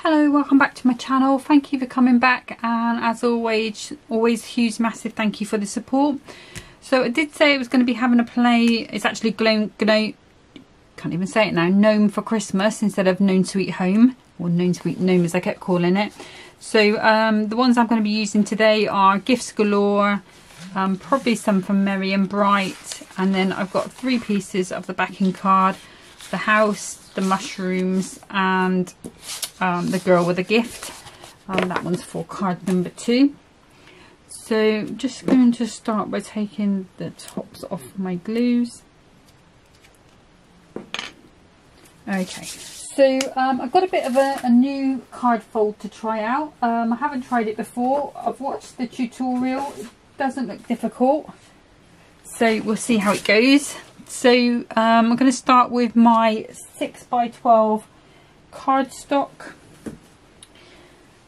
Hello, welcome back to my channel. Thank you for coming back, and as always huge massive thank you for the support. So I did say it was going to be having a play. It's actually can't even say it now, Gnome for Christmas instead of Gnome Sweet Home, or Gnome Sweet Gnome as I kept calling it. So the ones I'm going to be using today are Gifts Galore, probably some from Merry and Bright, and then I've got 3 pieces of the backing card: the house, the mushrooms, and the girl with a gift. That one's for card number 2. So just going to start by taking the tops off my glues. Okay, so I've got a bit of a new card fold to try out. I haven't tried it before. I've watched the tutorial. It doesn't look difficult, so we'll see how it goes. So I'm going to start with my 6x12 cardstock,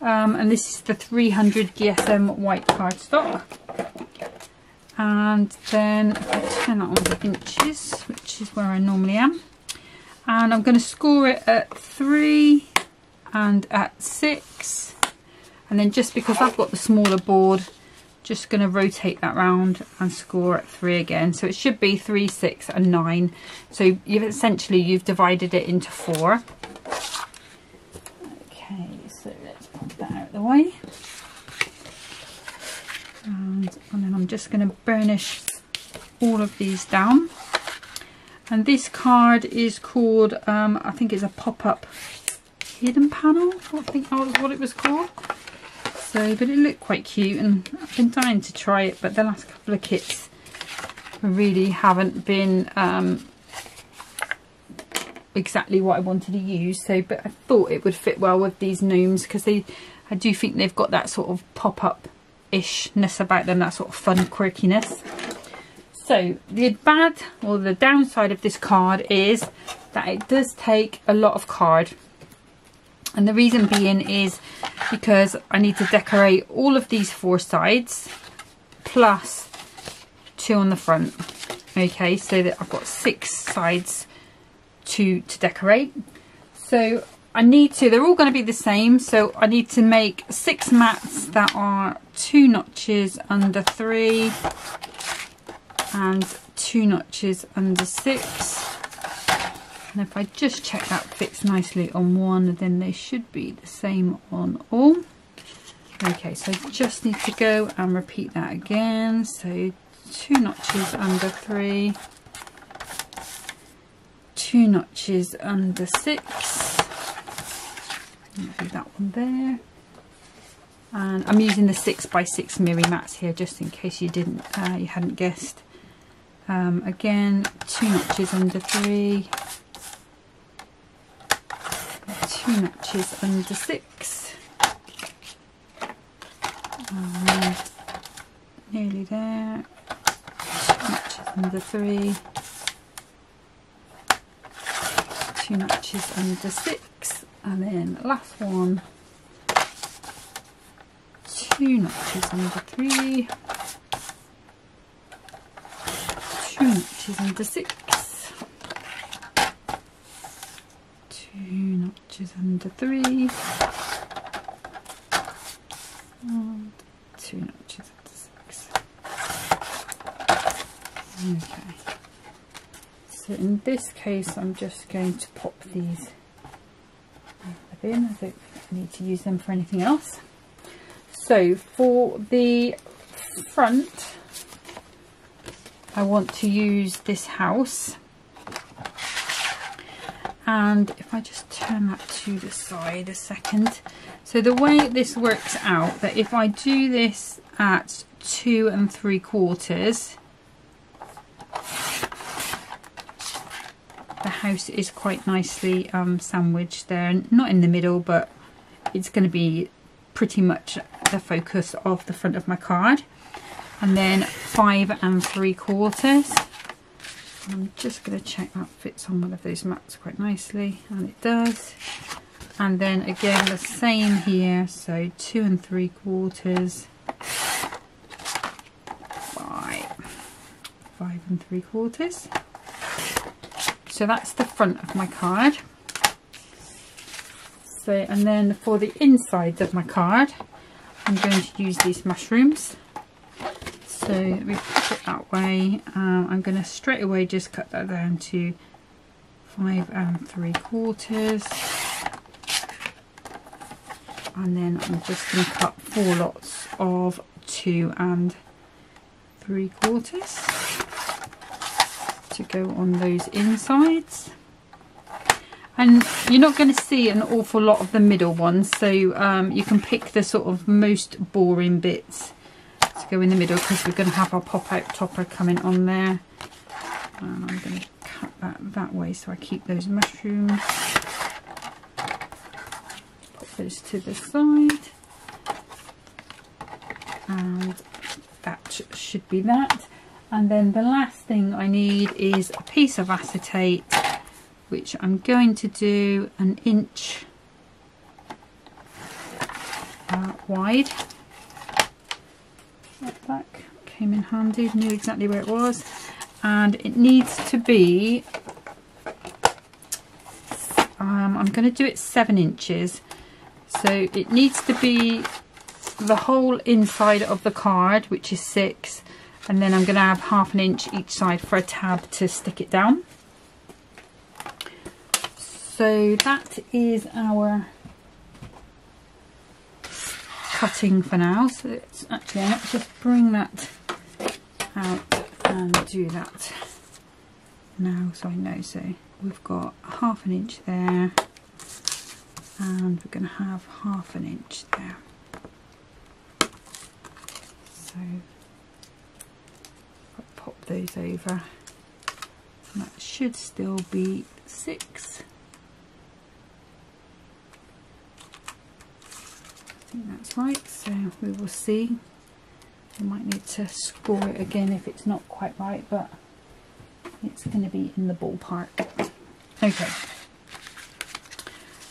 and this is the 300 GSM white cardstock. And then if I turn that on to inches, which is where I normally am, and I'm going to score it at 3 and at 6, and then just because I've got the smaller board, just going to rotate that round and score at 3 again. So it should be 3, 6 and 9. So you've divided it into 4. Okay, so let's pop that out of the way. And then I'm just going to burnish all of these down. And this card is called, I think it's a pop-up hidden panel, I think that was what it was called. So, but it looked quite cute, and I've been dying to try it, but the last couple of kits really haven't been exactly what I wanted to use. So, but I thought it would fit well with these gnomes, because I do think they've got that sort of pop-up-ishness about them, that sort of fun quirkiness. So the downside of this card is that it does take a lot of card. And the reason being is because I need to decorate all of these 4 sides plus 2 on the front. Okay, so that I've got 6 sides to decorate. So they're all going to be the same. So I need to make 6 mats that are 2 notches under 3 and 2 notches under 6. And if I just check that fits nicely on one, then they should be the same on all. Okay, so I just need to go and repeat that again. So 2 notches under 3, 2 notches under 6. Do that one there. And I'm using the 6x6 Miri mats here, just in case you hadn't guessed. Again, 2 notches under 3. 2 notches under 6, nearly there, 2 notches under 3, 2 notches under 6, and then last one, 2 notches under 3, 2 notches under 6, 2 notches under 3 and 2 notches under 6. Okay, so in this case I'm just going to pop these in. I don't need to use them for anything else. So for the front I want to use this house. And if I just turn that to the side a second. So the way this works out, that if I do this at 2 3/4, the house is quite nicely sandwiched there. Not in the middle, but it's going to be pretty much the focus of the front of my card. And then 5 3/4. I'm just going to check that fits on one of those mats quite nicely, and it does. And then again the same here, so 2 3/4, 5 3/4. So that's the front of my card. So, and then for the insides of my card, I'm going to use these mushrooms. So we put it that way. I'm going to straight away just cut that down to 5 3/4, and then I'm just going to cut 4 lots of 2 3/4 to go on those insides. And you're not going to see an awful lot of the middle ones, so you can pick the sort of most boring bits to go in the middle, because we're going to have our pop-out topper coming on there. And I'm going to cut that way so I keep those mushrooms. Pop those to the side. And that should be that. And then the last thing I need is a piece of acetate, which I'm going to do 1 inch wide. That came in handy, knew exactly where it was. And it needs to be, I'm going to do it 7 inches. So it needs to be the whole inside of the card, which is 6. And then I'm going to have 1/2 inch each side for a tab to stick it down. So that is our cutting for now. So let's just bring that out and do that now, so I know. So we've got 1/2 inch there, and we're going to have 1/2 inch there. So I'll pop those over, and that should still be 6. That's right, so we will see. We might need to score it again if it's not quite right, but it's going to be in the ballpark. Okay,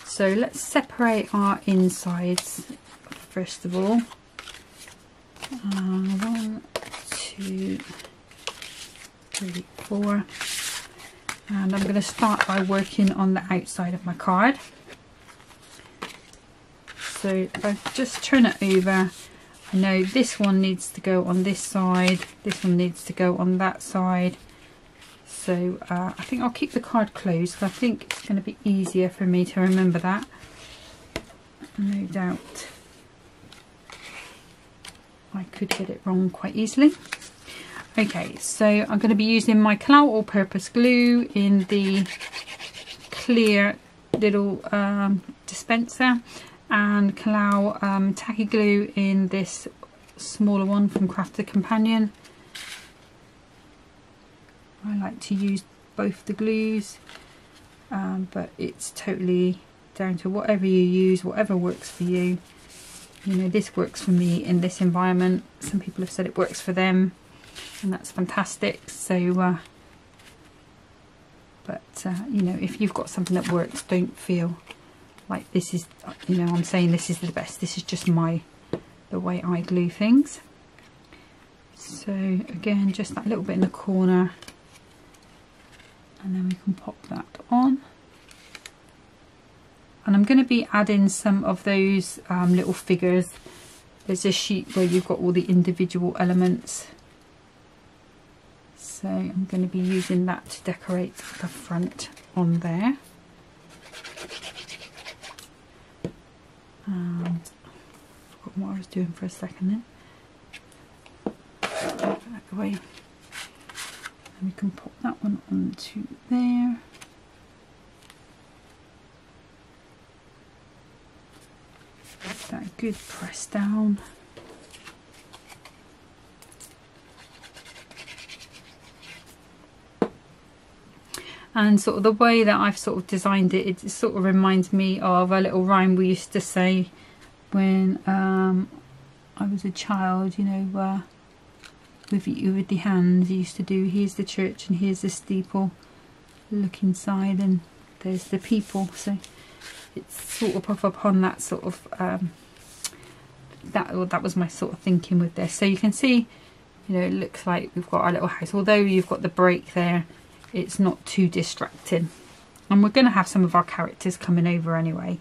so let's separate our insides first of all. 1, 2, 3, 4, and I'm going to start by working on the outside of my card. So if I just turn it over, I know this one needs to go on this side, this one needs to go on that side. So I think I'll keep the card closed, because I think it's going to be easier for me to remember that. No doubt I could get it wrong quite easily. Okay, so I'm going to be using my Collall all-purpose glue in the clear little dispenser, and Collall tacky glue in this smaller one from Crafted Companion. I like to use both the glues, but it's totally down to whatever you use, whatever works for you. You know, this works for me in this environment. Some people have said it works for them, and that's fantastic. So you know, if you've got something that works, don't feel like this is, you know, I'm saying this is the best. This is just the way I glue things. So again, just that little bit in the corner, and then we can pop that on. And I'm going to be adding some of those little figures. There's a sheet where you've got all the individual elements. So I'm going to be using that to decorate the front on there. And I forgot what I was doing for a second then. Back away. And we can pop that one onto there. That good press down. And sort of the way that I've sort of designed it, it sort of reminds me of a little rhyme we used to say when I was a child, you know, with the hands you used to do, here's the church and here's the steeple, look inside and there's the people. So it's sort of upon that sort of, that was my sort of thinking with this. So you can see, you know, it looks like we've got our little house, although you've got the break there. It's not too distracting, and we're going to have some of our characters coming over anyway,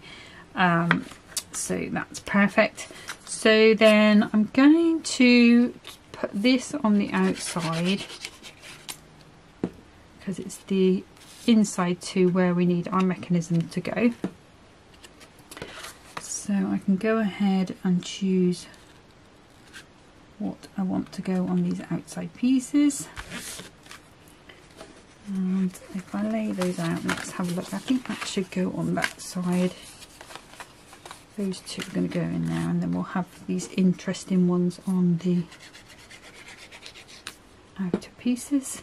So that's perfect. So then I'm going to put this on the outside because it's the inside to where we need our mechanism to go. So I can go ahead and choose what I want to go on these outside pieces. And if I lay those out, let's have a look. I think that should go on that side. Those two are going to go in there, and then we'll have these interesting ones on the outer pieces.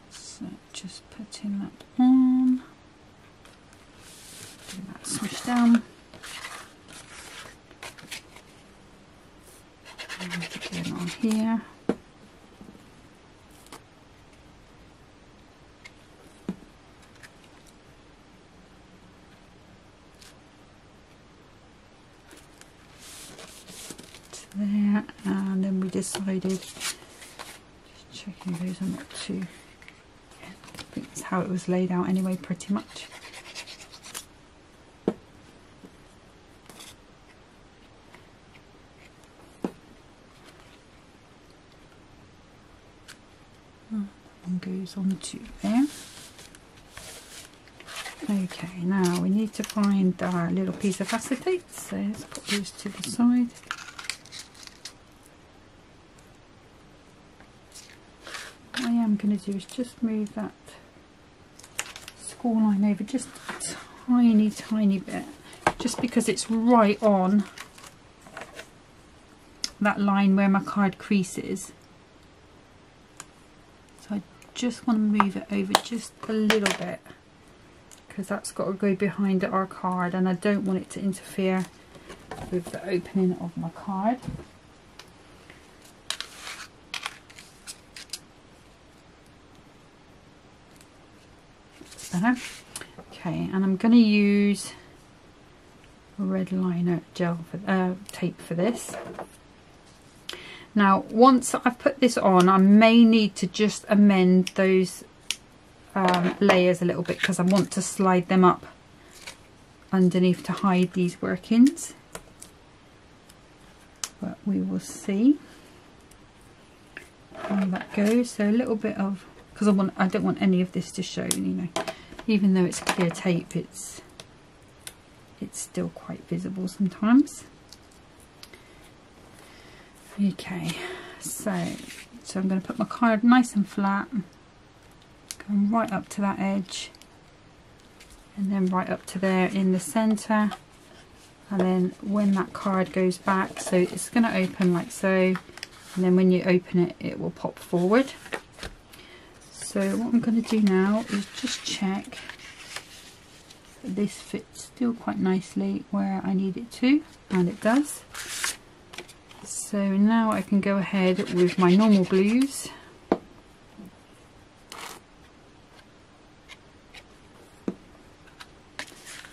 So just putting that on. Do that smush down. And again on here. There, and then we decided, just checking those are not too, I think that's how it was laid out anyway, pretty much. That one goes on to there. Okay, now we need to find our little piece of acetate, so let's put those to the side. What I am going to do is just move that score line over just a tiny bit, just because it's right on that line where my card creases. So I just want to move it over just a little bit, because that's got to go behind our card and I don't want it to interfere with the opening of my card. Better. Okay, and I'm going to use a red liner gel for tape for this. Now once I've put this on, I may need to just amend those layers a little bit, because I want to slide them up underneath to hide these workings, but we will see how that goes. So a little bit of, because I don't want any of this to show, you know, even though it's clear tape, it's still quite visible sometimes. Okay, so I'm going to put my card nice and flat, going right up to that edge, and then right up to there in the centre, and then when that card goes back, so it's going to open like so, and then when you open it, it will pop forward. So what I'm going to do now is just check that this fits still quite nicely where I need it to, and it does. So now I can go ahead with my normal glues.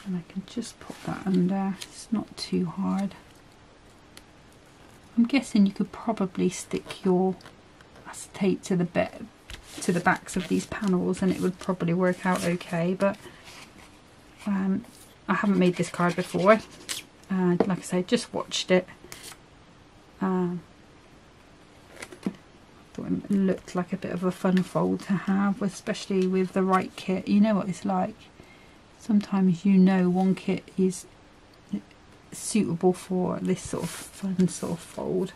And I can just put that under, it's not too hard. I'm guessing you could probably stick your acetate to the backs of these panels and it would probably work out okay, but I haven't made this card before. Like I say, just watched it. Thought it looked like a bit of a fun fold to have, especially with the right kit. You know what it's like. Sometimes you know one kit is suitable for this sort of fun sort of fold.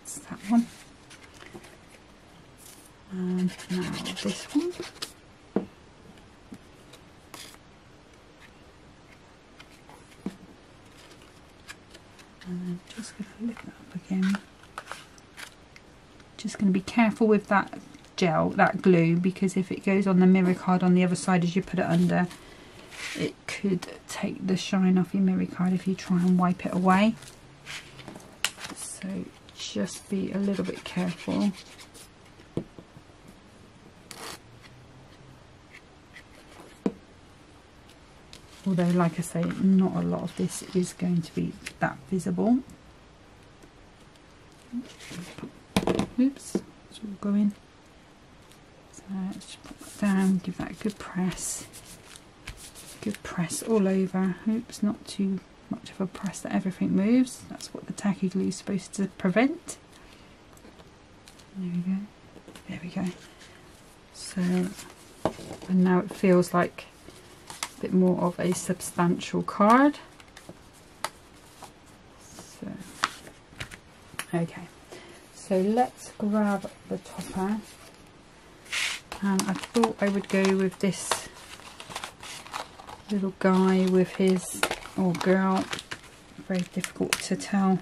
That's that one. And now this one. And then just going to lift that up again. Just going to be careful with that gel, that glue, because if it goes on the mirror card on the other side as you put it under, it could take the shine off your mirror card if you try and wipe it away. So just be a little bit careful. Although, like I say, not a lot of this is going to be that visible. Oops, so going. So let's just put that down, give that a good press. Good press all over. Oops, not too much of a press that everything moves. That's what the tacky glue is supposed to prevent. There we go. There we go. So, and now it feels like a bit more of a substantial card. So, okay. So let's grab the topper. And I thought I would go with this little guy with his, or girl, very difficult to tell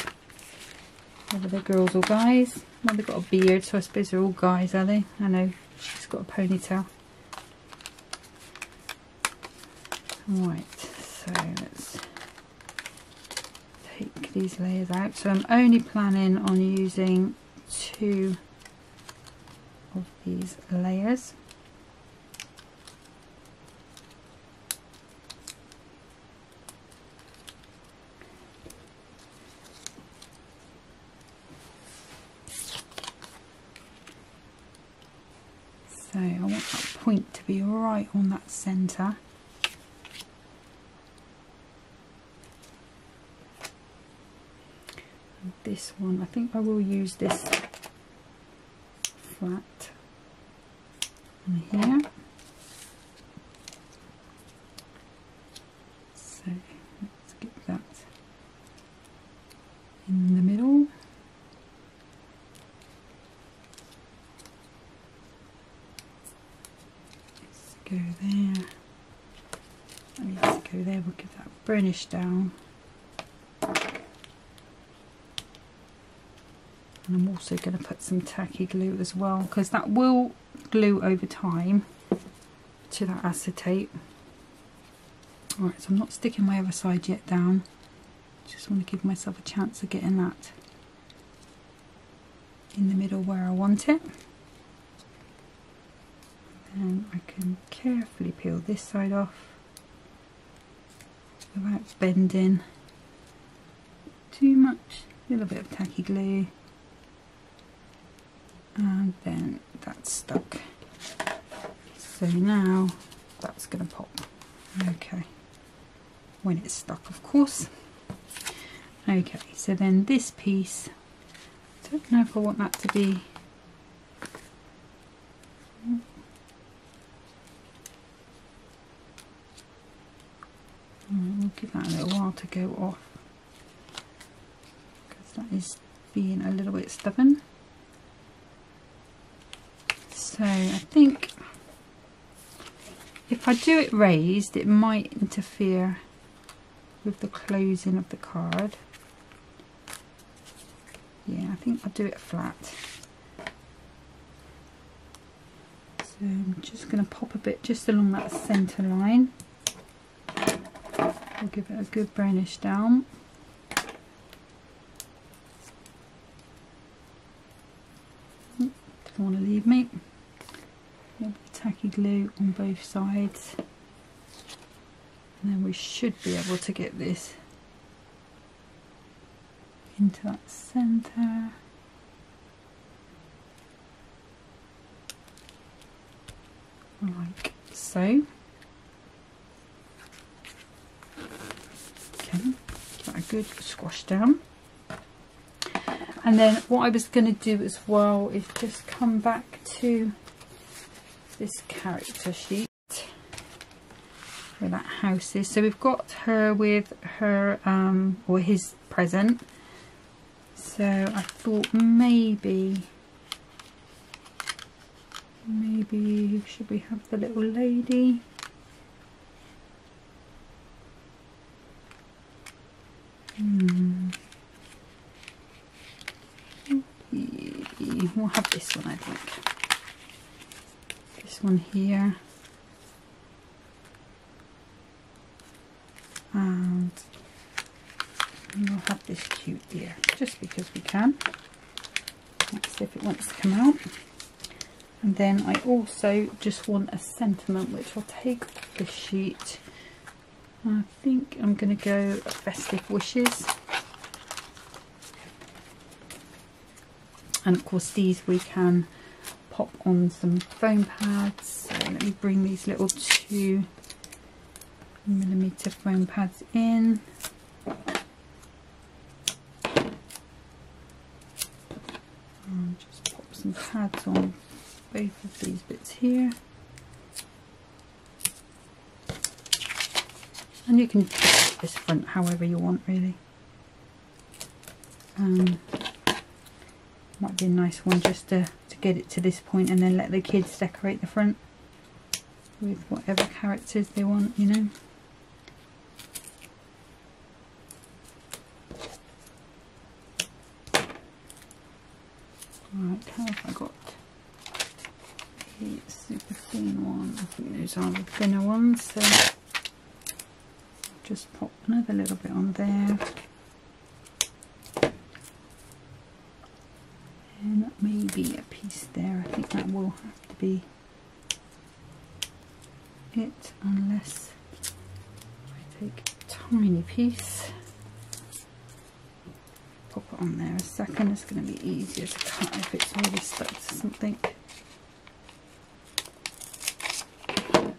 whether they're girls or guys. Well, they've got a beard, so I suppose they're all guys, are they? I know, she's got a ponytail. Right, so let's take these layers out. So I'm only planning on using 2 of these layers. So I want that point to be right on that centre. And this one, I think I will use this flat on here. So let's get that in the middle. Go there, and let's go there. We'll give that a burnish down, and I'm also going to put some tacky glue as well, because that will glue over time to that acetate. Alright, so I'm not sticking my other side yet down, just want to give myself a chance of getting that in the middle where I want it. And I can carefully peel this side off without bending too much. A little bit of tacky glue, and then that's stuck. So now that's going to pop. Okay, when it's stuck, of course. Okay, so then this piece, I don't know if I want that to be. We'll give that a little while to go off, because that is being a little bit stubborn. So I think if I do it raised, it might interfere with the closing of the card. Yeah, I think I'll do it flat. So I'm just going to pop a bit just along that centre line. We'll give it a good brownish down. Don't want to leave me. A little bit of tacky glue on both sides, and then we should be able to get this into that centre. Like so. Give that a good squash down. And then what I was going to do as well is just come back to this character sheet where that house is. So we've got her with her or his present. So I thought maybe should we have the little lady? We'll have this one, I think. This one here. And we'll have this cute deer, just because we can. Let's see if it wants to come out. And then I also just want a sentiment, which I'll take off the sheet. I think I'm going to go Festive Wishes. And of course these we can pop on some foam pads. So let me bring these little 2mm foam pads in. And just pop some pads on both of these bits here. And you can put this front however you want, really. Might be a nice one just to get it to this point, and then let the kids decorate the front with whatever characters they want, you know. Right, how have I got the super thin one? I think those are the thinner ones, so just pop another little bit on there. And maybe a piece there. I think that will have to be it, unless I take a tiny piece, pop it on there a second. It's going to be easier to cut if it's really stuck to something. I'm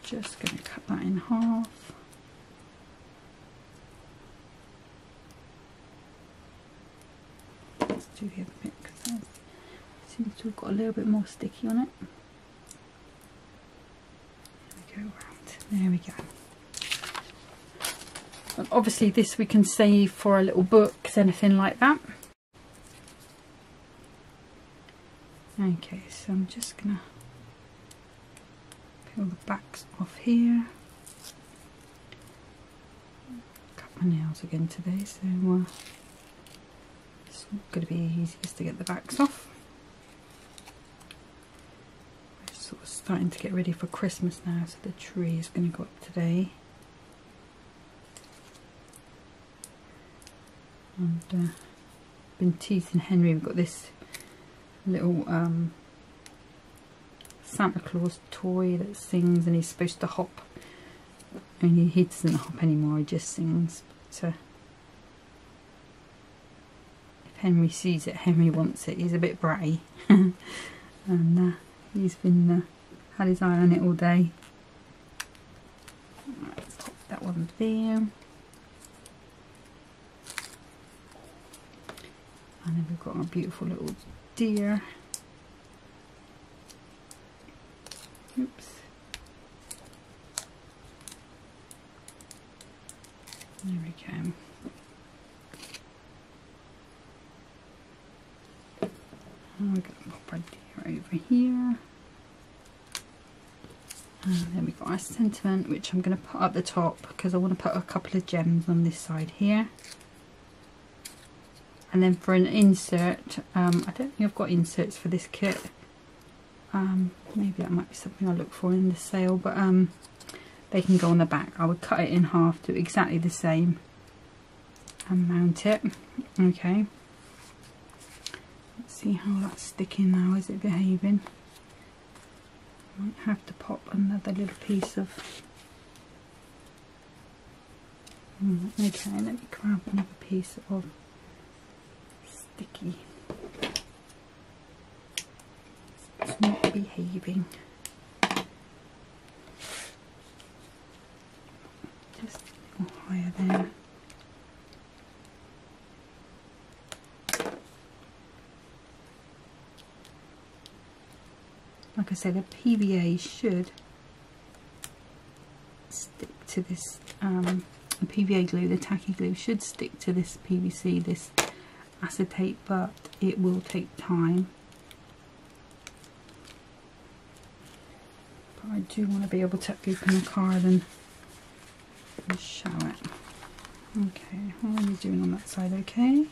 just going to cut that in half. Let's do the other bit because it seems to have got a little bit more sticky on it. There we go, around. There we go. And obviously this we can save for our little books, anything like that. Okay, so I'm just gonna peel the backs off here. Cut my nails again today, so it's not going to be easiest to get the backs off. I'm sort of starting to get ready for Christmas now, so the tree is going to go up today. And been teasing Henry. We've got this little Santa Claus toy that sings, and he's supposed to hop. Only he doesn't hop anymore, he just sings. But if Henry sees it, Henry wants it. He's a bit bratty. And he's been had his eye on it all day. Right, pop that one there. And then we've got our beautiful little deer. Oops. There we go. And we're going to pop our deer over here. And then we've got our sentiment, which I'm going to put up the top because I want to put a couple of gems on this side here. And then for an insert, I don't think I've got inserts for this kit. Maybe that might be something I'll look for in the sale, but they can go on the back. I would cut it in half, do exactly the same, and mount it. Okay. Let's see how that's sticking now. Is it behaving? Might have to pop another little piece of... okay, let me grab another piece of sticky. It's not behaving. Just a little higher there. Like I said, the PVA should stick to this, the PVA glue, the tacky glue should stick to this PVC, this acetate, but it will take time. But I do want to be able to open the card and show it. Okay, how are we doing on that side? Okay.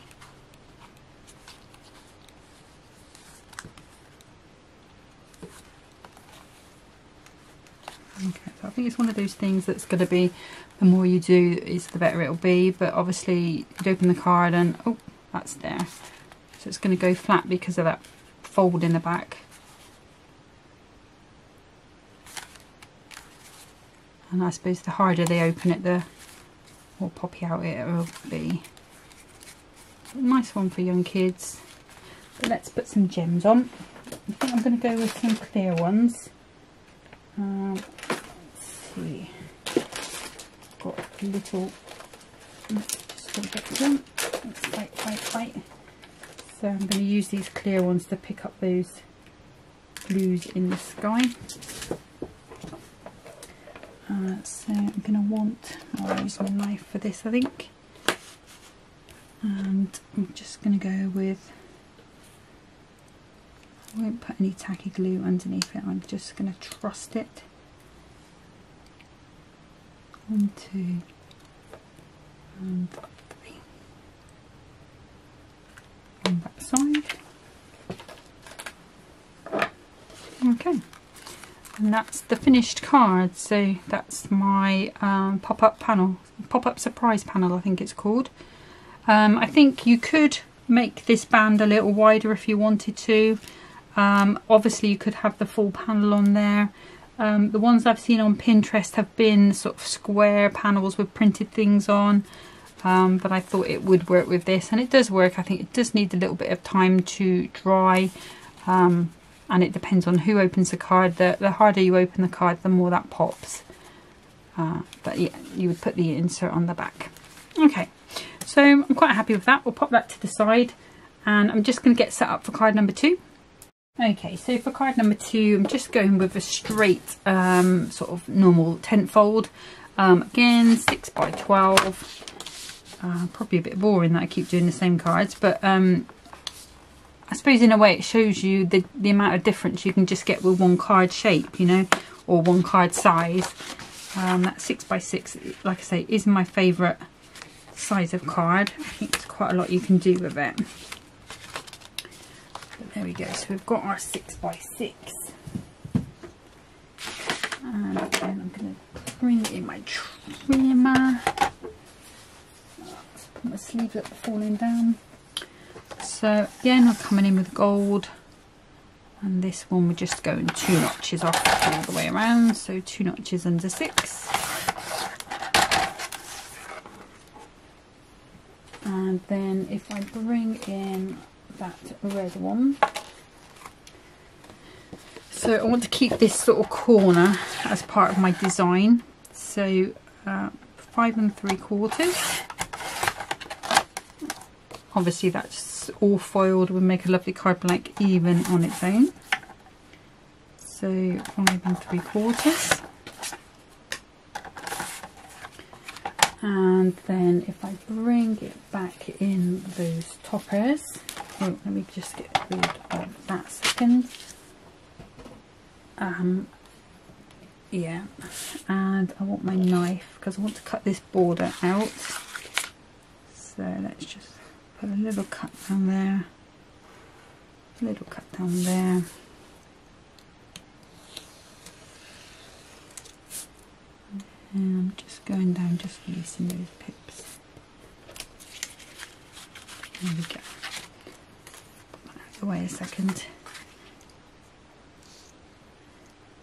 Okay, so I think it's one of those things that's going to be, the more you do is the better it'll be, but obviously you'd open the card and, oh, that's there. So it's going to go flat because of that fold in the back. And I suppose the harder they open it, the more poppy out it will be. A nice one for young kids. But let's put some gems on. I think I'm going to go with some clear ones. Let's see. Got a little. Just going to get some. Fight. So I'm going to use these clear ones to pick up those blues in the sky. So I'm going to want, I'll use my knife for this I think, and I'm just going to go with, I won't put any tacky glue underneath it, I'm just going to trust it. 1, 2 and 3 on that side. Okay. And that's the finished card. So that's my pop-up panel, pop-up surprise panel I think it's called. I think you could make this band a little wider if you wanted to. Obviously you could have the full panel on there. The ones I've seen on Pinterest have been sort of square panels with printed things on, but I thought it would work with this, and it does work. I think it does need a little bit of time to dry. And it depends on who opens the card. The harder you open the card, the more that pops. But yeah, you would put the insert on the back. Okay, so I'm quite happy with that. We'll pop that to the side, and I'm just going to get set up for card number 2. Okay, so for card number 2, I'm just going with a straight sort of normal tent fold. Again, 6 by 12. Probably a bit boring that I keep doing the same cards, but I suppose in a way it shows you the amount of difference you can just get with one card shape, you know, or one card size. That 6 by 6, like I say, is my favourite size of card. I think there's quite a lot you can do with it. But there we go, so we've got our 6 by 6. And then I'm going to bring in my trimmer. Let's put my sleeves up falling down. So again, I'm coming in with gold, and this one we're just going 2 notches off all the way around, so 2 notches under 6. And then if I bring in that red one, so I want to keep this sort of corner as part of my design, so 5 3/4. Obviously that's all foiled, would make a lovely card blank even on its own. So 5 3/4. And then if I bring it back in those toppers, oh, let me just get rid of that second. Yeah, and I want my knife because I want to cut this border out. So let's just put a little cut down there, a little cut down there, and I'm just going down, just releasing those pips. There we go. Put that out of the way a second.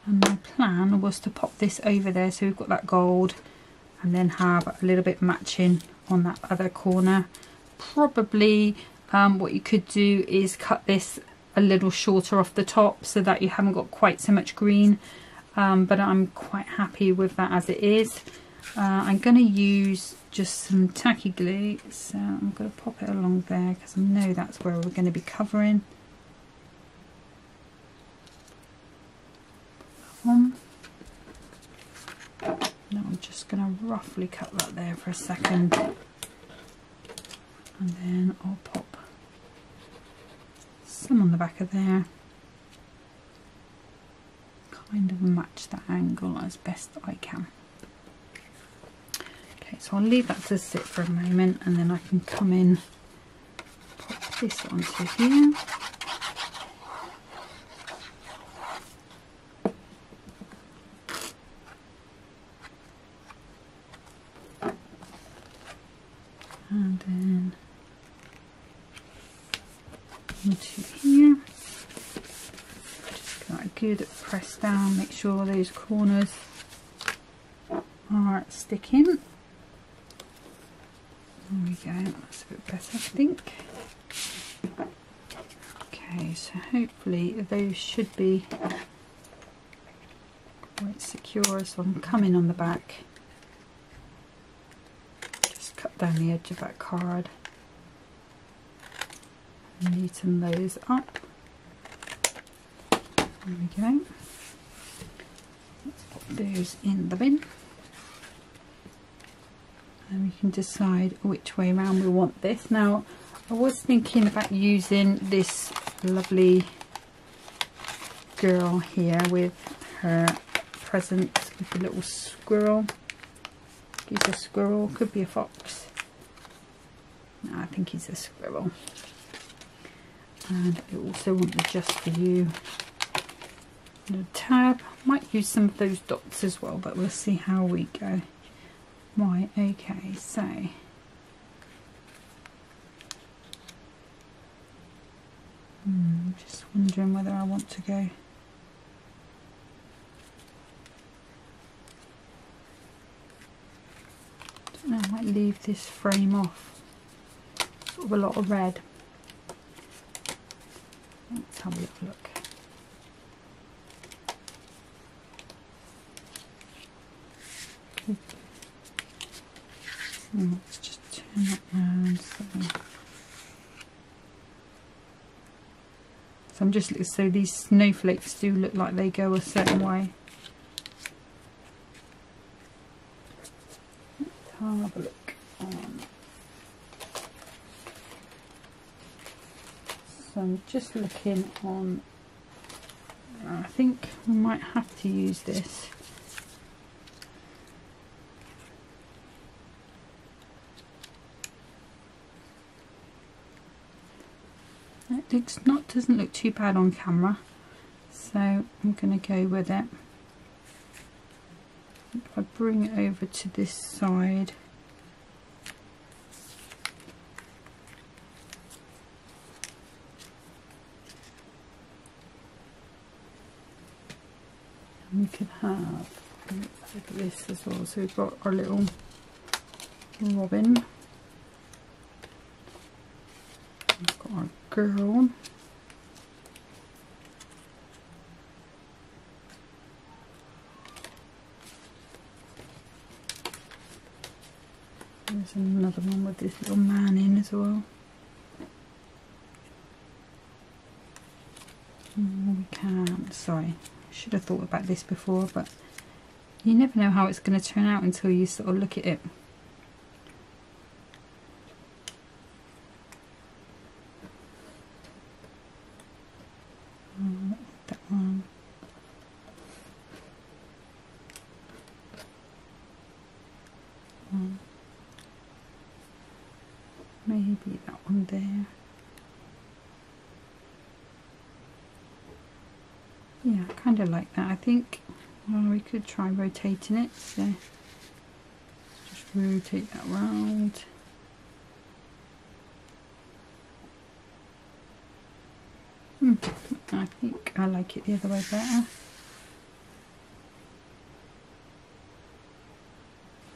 And my plan was to pop this over there, so we've got that gold, and then have a little bit matching on that other corner. Probably what you could do is cut this a little shorter off the top so that you haven't got quite so much green, but I'm quite happy with that as it is. I'm going to use just some tacky glue, so I'm going to pop it along there because I know that's where we're going to be covering. Now I'm just going to roughly cut that there for a second, and then I'll pop some on the back of there, kind of match that angle as best I can. Okay, so I'll leave that to sit for a moment, and then I can come in, pop this onto here. And then into here, just got a good press down, make sure those corners are sticking. There we go, that's a bit better I think. Okay, Okay, so hopefully those should be quite secure. So I'm coming on the back, just cut down the edge of that card and neaten those up. There we go. Let's put those in the bin, and we can decide which way around we want this. Now, I was thinking about using this lovely girl here with her presents with the little squirrel. He's a squirrel, could be a fox. No, I think he's a squirrel. And I also want the Just For You little tab. Might use some of those dots as well, but we'll see how we go. Right, okay, so just wondering whether I want to go I might leave this frame off. Sort of a lot of red. Let's have a little look. Let's just turn that round. So I'm just, so these snowflakes do look like they go a certain way. Let's have a look on. So I'm just looking on. I think we might have to use this. Doesn't look too bad on camera, so I'm going to go with it. If I bring it over to this side, and we could have, let's look at this as well. So we've got our little robin, we've got our girl, there's another one with this little man in as well. We can, sorry, I should have thought about this before, but you never know how it's going to turn out until you sort of look at it. That one. Maybe that one there. Yeah, I kind of like that. I think we could try rotating it. So just rotate that round. I think I like it the other way better.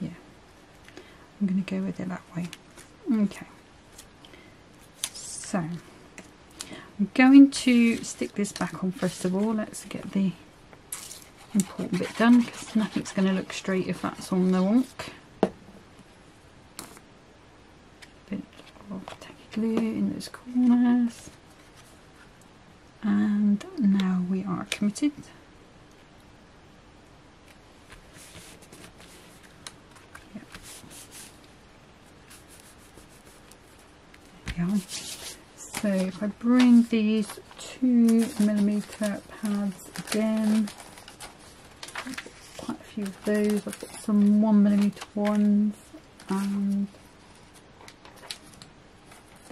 Yeah, I'm going to go with it that way. Okay, so I'm going to stick this back on first of all. Let's get the important bit done, because nothing's going to look straight if that's on the wonk. Bit of tacky glue in those corners. And now we are committed. Yep. There we go. So if I bring these 2mm pads again, I've got quite a few of those. I've got some 1mm ones, and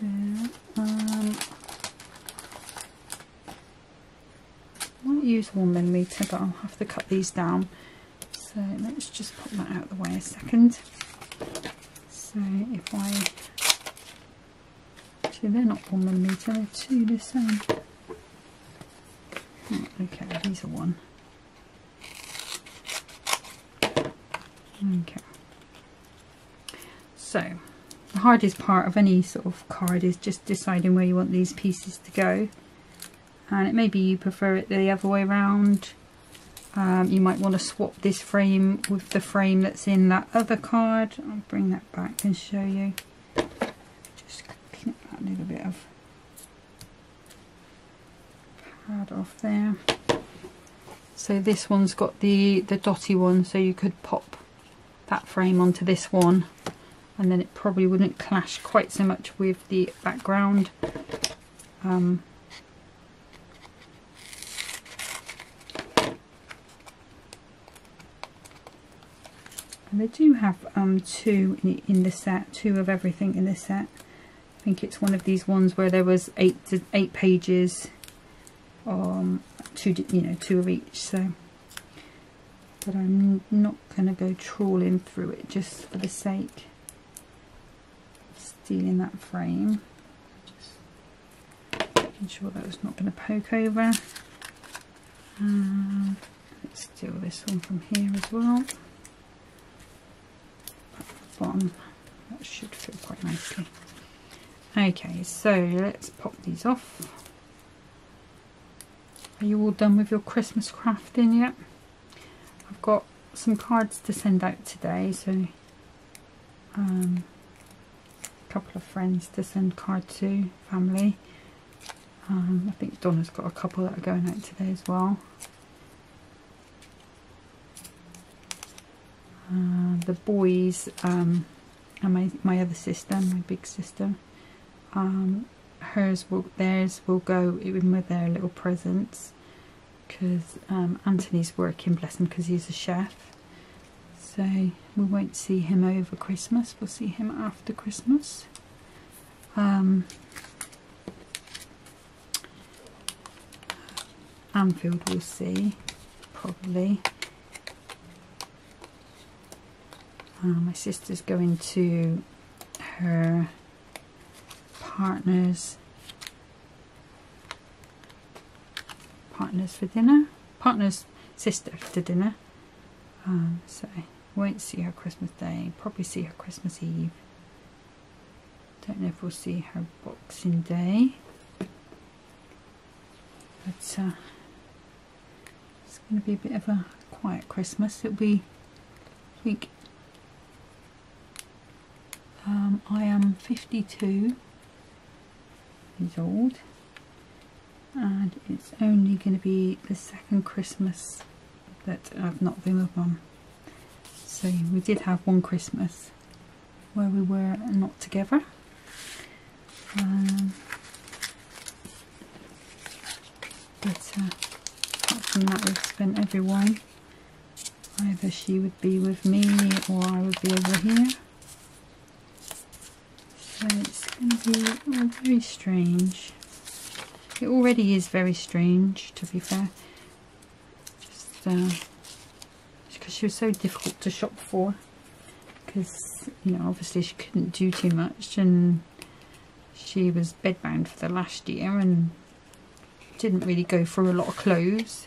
there. I might use 1mm, but I'll have to cut these down. So let's just pop that out of the way a second. So if I, actually they're not 1mm, they're two the same. Oh, okay, these are 1. Okay. So the hardest part of any sort of card is just deciding where you want these pieces to go. and it maybe you prefer it the other way around. You might want to swap this frame with the frame that's in that other card. I'll bring that back and show you. Just clip that little bit of pad off there. So this one's got the dotty one, so you could pop that frame onto this one, and then it probably wouldn't clash quite so much with the background. And they do have two in the set, two of everything in the set. I think it's one of these ones where there was eight pages, two of each. So, but I'm not going to go trawling through it just for the sake of stealing that frame. Just making sure that it's not going to poke over. Let's steal this one from here as well. Bottom, that should fit quite nicely. Okay, so let's pop these off. Are you all done with your Christmas crafting yet? I've got some cards to send out today, so a couple of friends to send card to, family. I think Donna's got a couple that are going out today as well. The boys and my other sister, my big sister, theirs will go in with their little presents, because Anthony's working, bless him, because he's a chef, so we won't see him over Christmas. We'll see him after Christmas. Anfield we'll see, probably. My sister's going to her partner's for dinner, partner's sister for dinner, so won't see her Christmas Day, probably see her Christmas Eve. Don't know if we'll see her Boxing Day, but it's going to be a bit of a quiet Christmas. It'll be, I think, I am 52 years old, and it's only going to be the second Christmas that I've not been with Mum. So we did have one Christmas where we were not together. But apart from that, we've spent every one. Either she would be with me or I would be over here. So it's going to be very strange. It already is very strange, to be fair. Just because she was so difficult to shop for. Because, you know, obviously she couldn't do too much, and she was bedbound for the last year and didn't really go through a lot of clothes.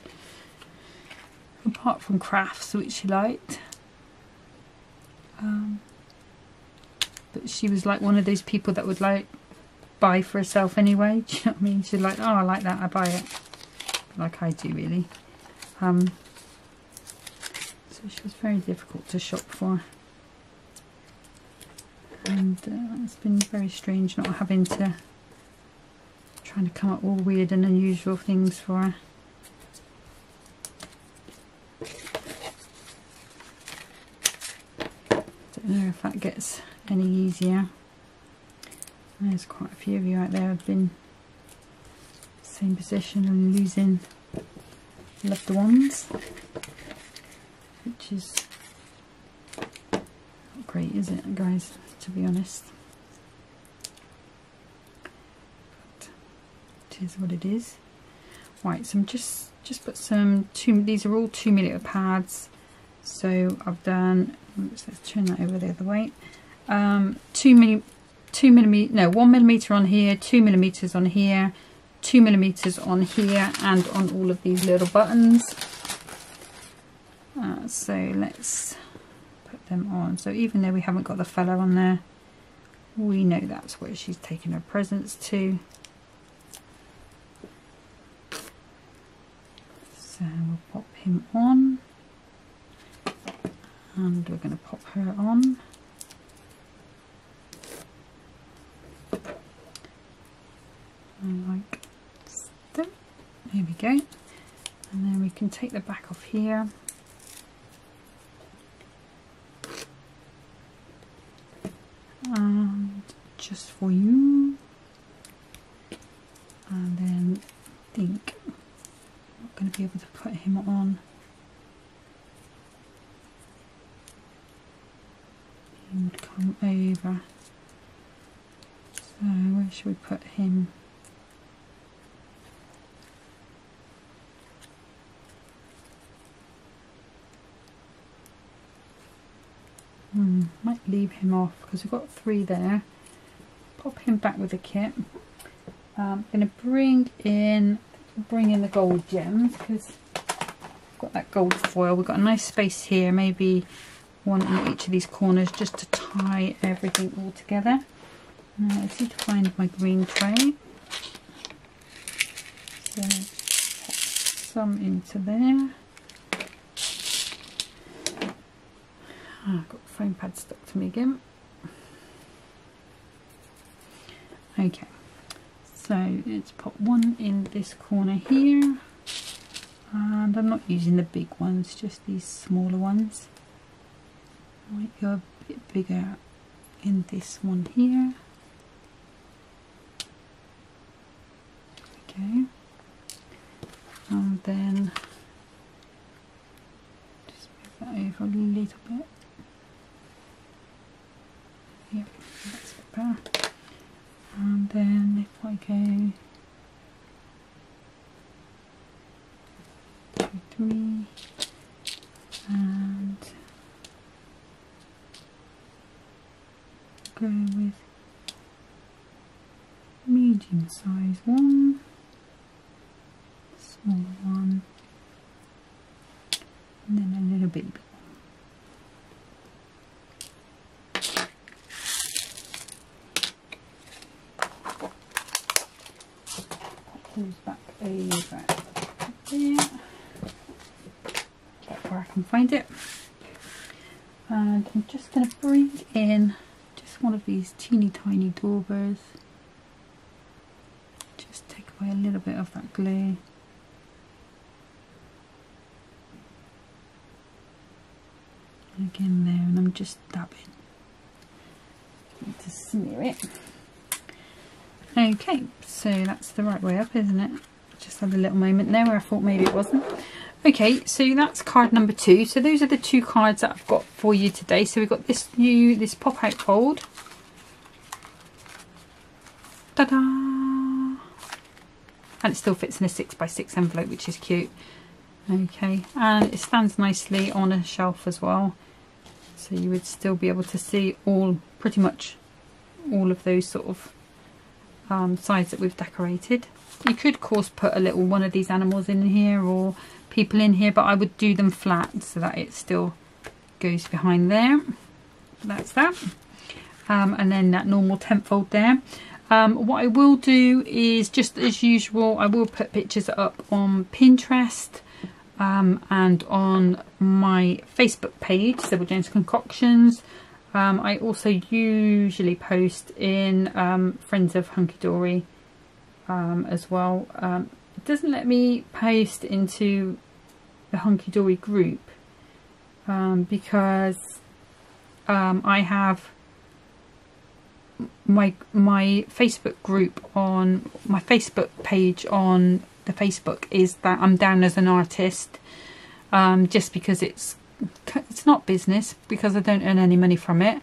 Apart from crafts, which she liked. But she was like one of those people that would like buy for herself anyway. Do you know what I mean? She's like, oh, I like that, I buy it. Like I do, really. So she was very difficult to shop for. And it's been very strange not having to, trying to come up with all weird and unusual things for her. Don't know if that gets any easier. There's quite a few of you out there who've been same position and losing loved ones, which is not great, is it, guys, to be honest? But it is what it is. Right, so I'm just put some these are all 2mm pads. So I've done, let's turn that over the other way. 1mm on here, 2mm on here, 2mm on here, and on all of these little buttons. So let's put them on. So even though we haven't got the fella on there, we know that's where she's taking her presents to. So we'll pop him on, and we're going to pop her on. Like so. There we go. And then we can take the back off here. And just for you. And then I think I'm not going to be able to put him on. He would come over. So where should we put him? Might leave him off because we've got 3 there. Pop him back with the kit. I'm going to bring in the gold gems because I've got that gold foil. We've got a nice space here, maybe one in each of these corners just to tie everything all together. Now I just need to find my green tray. So pop some into there. I've got the foam pad stuck to me again. Okay, so let's pop one in this corner here, and I'm not using the big ones, just these smaller ones. Might go a bit bigger in this one here. Okay, and then just move that over a little bit. Yep, that's a bit better. And then if I go 2, 3, and go with medium size one, small one, and then a little bit bigger. Those back over there, where I can find it, and I'm just going to bring in just one of these teeny tiny daubers, just take away a little bit of that glue. And again there, and I'm just dabbing to smear it. Okay, so that's the right way up, isn't it? Just had a little moment there where I thought maybe it wasn't. Okay, so that's card number 2. So those are the 2 cards that I've got for you today. So we've got this pop-out fold. Ta-da! And it still fits in a 6x6 envelope, which is cute. Okay, and it stands nicely on a shelf as well. So you would still be able to see pretty much all of those sort of sides that we've decorated. You could of course put a little one of these animals in here or people in here, but I would do them flat so that it still goes behind there. That's that. And then that normal tent fold there. What I will do is, just as usual, I will put pictures up on Pinterest and on my Facebook page, Sybil Jones Concoctions. I also usually post in Friends of Hunky Dory as well. It doesn't let me post into the Hunky Dory group because I have my Facebook group on my Facebook page on the Facebook is that I'm down as an artist, just because it's not business, because I don't earn any money from it,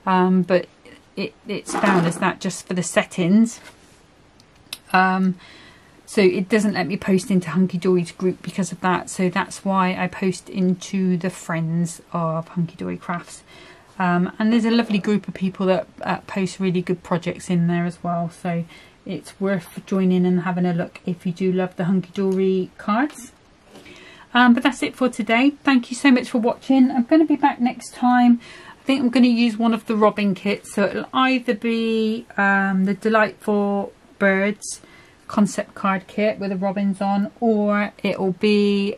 but it's down as that just for the settings. So it doesn't let me post into Hunky Dory's group because of that. So that's why I post into the Friends of Hunky Dory Crafts. And there's a lovely group of people that post really good projects in there as well. So it's worth joining and having a look if you do love the Hunky Dory cards. But that's it for today. Thank you so much for watching. I'm going to be back next time. I think I'm going to use one of the Robin kits. So it'll either be the Delightful Birds concept card kit with the robins on, or it'll be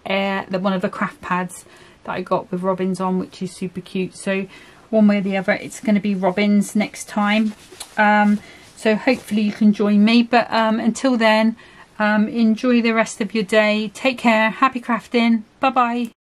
one of the craft pads that I got with robins on, which is super cute. So one way or the other, it's going to be robins next time. So hopefully you can join me, but until then, enjoy the rest of your day. Take care. Happy crafting. Bye bye.